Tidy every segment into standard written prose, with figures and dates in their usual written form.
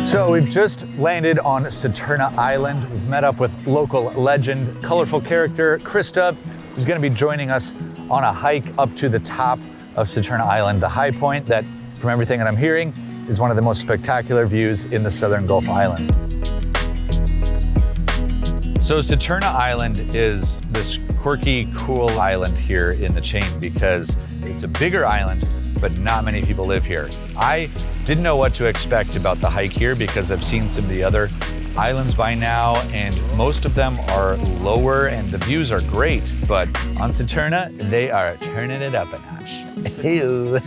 So we've just landed on Saturna Island. We've met up with local legend, colorful character, Krista, who's gonna be joining us on a hike up to the top of Saturna Island, the high point that, from everything that I'm hearing, is one of the most spectacular views in the Southern Gulf Islands. So Saturna Island is this quirky, cool island here in the chain because it's a bigger island, but not many people live here. I didn't know what to expect about the hike here because I've seen some of the other islands by now, and most of them are lower and the views are great, but on Saturna, they are turning it up a notch. Ew.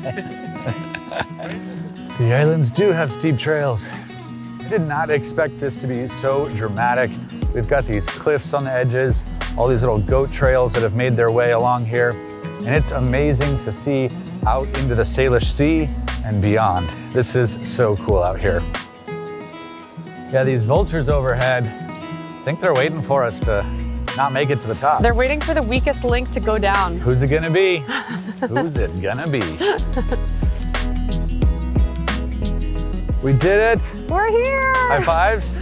The islands do have steep trails. I did not expect this to be so dramatic. We've got these cliffs on the edges, all these little goat trails that have made their way along here, and it's amazing to see out into the Salish Sea and beyond. This is so cool out here. Yeah, these vultures overhead, I think they're waiting for us to not make it to the top. They're waiting for the weakest link to go down. Who's it gonna be? Who's it gonna be? We did it. We're here. High fives.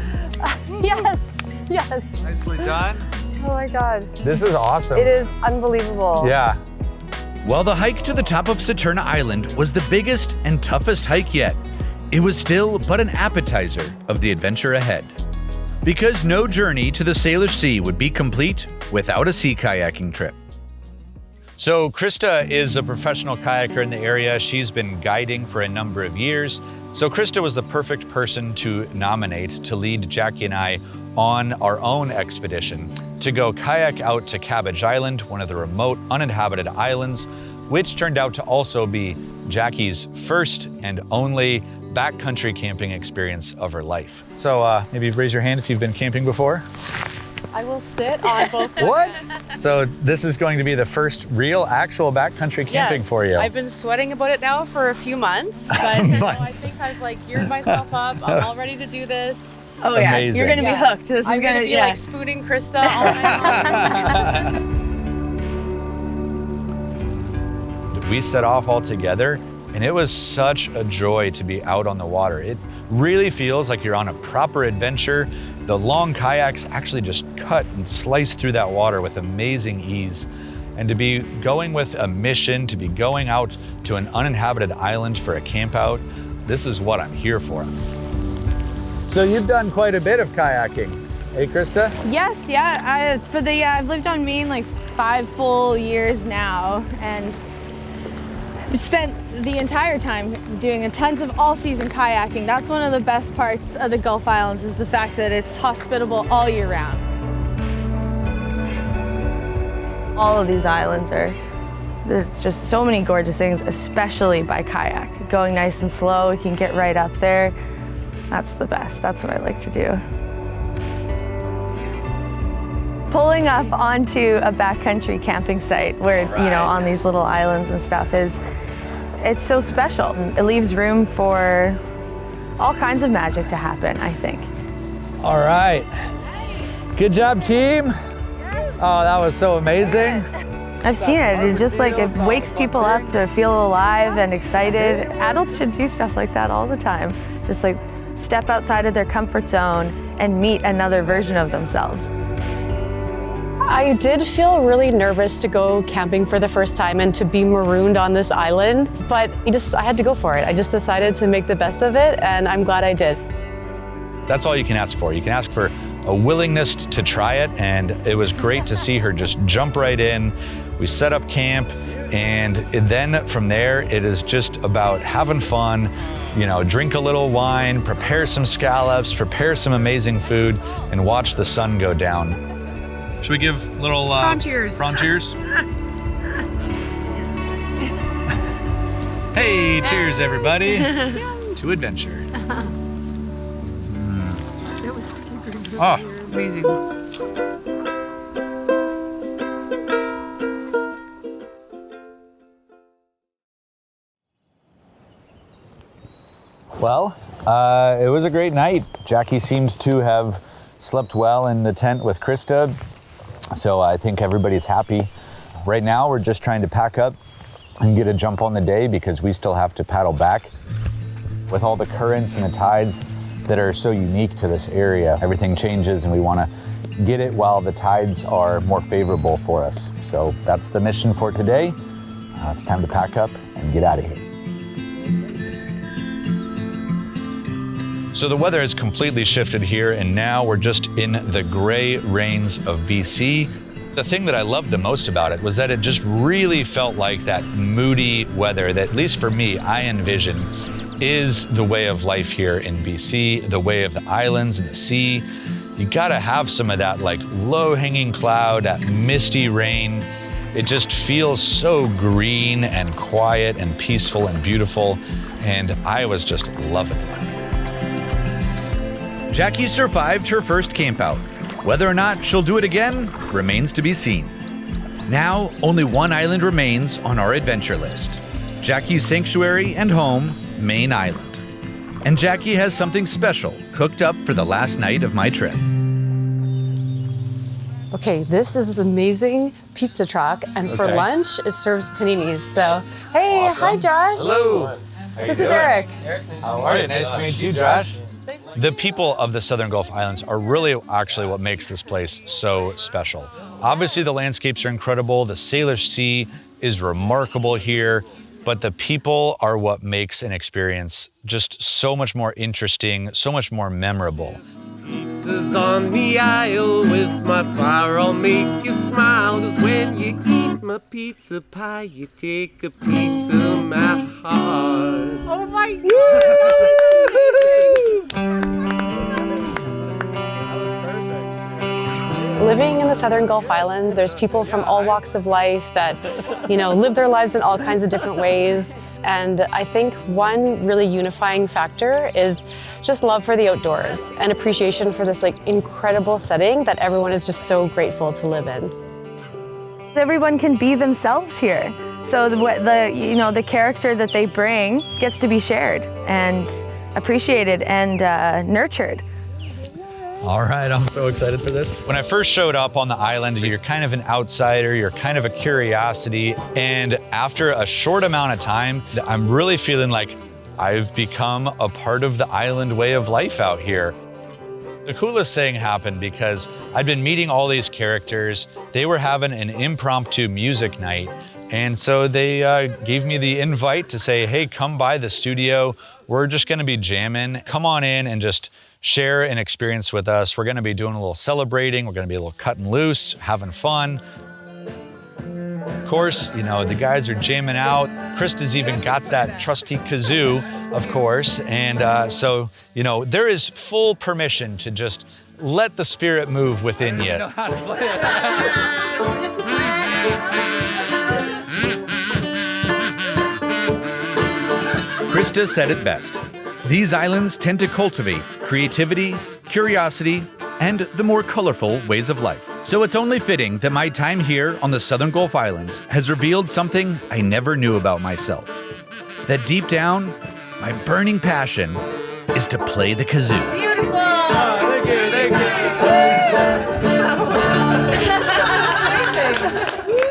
Yes, yes. Nicely done. Oh my God. This is awesome. It is unbelievable. Yeah. While the hike to the top of Saturna Island was the biggest and toughest hike yet, it was still but an appetizer of the adventure ahead. Because no journey to the Salish Sea would be complete without a sea kayaking trip. So Krista is a professional kayaker in the area. She's been guiding for a number of years. So Krista was the perfect person to nominate to lead Jackie and I on our own expedition to go kayak out to Cabbage Island, one of the remote uninhabited islands, which turned out to also be Jackie's first and only backcountry camping experience of her life. So maybe raise your hand if you've been camping before. I will sit on both. What? So this is going to be the first real actual backcountry camping for you. I've been sweating about it now for a few months, but you know, I think I've like geared myself up. I'm all ready to do this. Oh yeah, Amazing. you're gonna be hooked. This I'm is gonna be like spooning Krista all night long. We set off all together, and it was such a joy to be out on the water. It really feels like you're on a proper adventure. The long kayaks actually just cut and slice through that water with amazing ease. And to be going with a mission, to be going out to an uninhabited island for a camp out, this is what I'm here for. So you've done quite a bit of kayaking, hey Krista? Yes, yeah. I've lived on Maine like 5 full years now, and spent the entire time doing tons of all-season kayaking. That's one of the best parts of the Gulf Islands, is the fact that it's hospitable all year round. All of these islands there's just so many gorgeous things, especially by kayak. Going nice and slow, you can get right up there. That's the best. That's what I like to do. Pulling up onto a backcountry camping site where, you know, on these little islands and stuff it's so special. It leaves room for all kinds of magic to happen, I think. All right. Good job, team. Yes. Oh, that was so amazing. I've seen it. It just like, it wakes people up to feel alive and excited. Adults should do stuff like that all the time. Just like step outside of their comfort zone and meet another version of themselves. I did feel really nervous to go camping for the first time and to be marooned on this island, but I had to go for it. I just decided to make the best of it, and I'm glad I did. That's all you can ask for. You can ask for a willingness to try it, and it was great to see her just jump right in. We set up camp, and then from there, it is just about having fun, you know, drink a little wine, prepare some scallops, prepare some amazing food, and watch the sun go down. Should we give little prawn cheers? Prawn cheers. Hey, cheers everybody to adventure. That was Amazing. Well, it was a great night. Jackie seems to have slept well in the tent with Krista, so I think everybody's happy. Right now, we're just trying to pack up and get a jump on the day because we still have to paddle back. With all the currents and the tides that are so unique to this area, everything changes and we want to get it while the tides are more favorable for us. So that's the mission for today. It's time to pack up and get out of here. So the weather has completely shifted here, and now we're just in the gray rains of BC. The thing that I loved the most about it was that it just really felt like that moody weather that, at least for me, I envision is the way of life here in BC, the way of the islands and the sea. You gotta have some of that like low-hanging cloud, that misty rain. It just feels so green and quiet and peaceful and beautiful, and I was just loving it. Jackie survived her first campout. Whether or not she'll do it again remains to be seen. Now, only one island remains on our adventure list. Jackie's sanctuary and home, Main Island. And Jackie has something special cooked up for the last night of my trip. Okay, this is an amazing pizza truck, and for lunch, it serves paninis. So, hey, hi Josh. Hello. This is Eric. How are you? Nice to meet you, Josh. The people of the Southern Gulf Islands are really actually what makes this place so special. Obviously, the landscapes are incredible. The Salish Sea is remarkable here, but the people are what makes an experience just so much more interesting, so much more memorable. Pizza's on the aisle with my fire, I'll make you smile. 'Cause when you eat my pizza pie, you take a piece of my heart. Oh my Living in the Southern Gulf Islands, there's people from all walks of life that, live their lives in all kinds of different ways. And I think one really unifying factor is just love for the outdoors and appreciation for this incredible setting that everyone is just so grateful to live in. Everyone can be themselves here. So the character that they bring gets to be shared and appreciated and nurtured. All right, I'm so excited for this. When I first showed up on the island, you're kind of an outsider, you're kind of a curiosity, and after a short amount of time, I'm really feeling like I've become a part of the island way of life out here. The coolest thing happened because I'd been meeting all these characters. They were having an impromptu music night, and so they gave me the invite to say, hey, come by the studio. We're just gonna be jamming. Come on in and just share an experience with us. We're gonna be doing a little celebrating. We're gonna be a little cutting loose, having fun. Of course, the guys are jamming out. Krista's even got that trusty kazoo, of course. And so, there is full permission to just let the spirit move within you. Krista said it best. These islands tend to cultivate creativity, curiosity, and the more colorful ways of life. So it's only fitting that my time here on the Southern Gulf Islands has revealed something I never knew about myself. That deep down, my burning passion is to play the kazoo. Beautiful! Oh, thank you.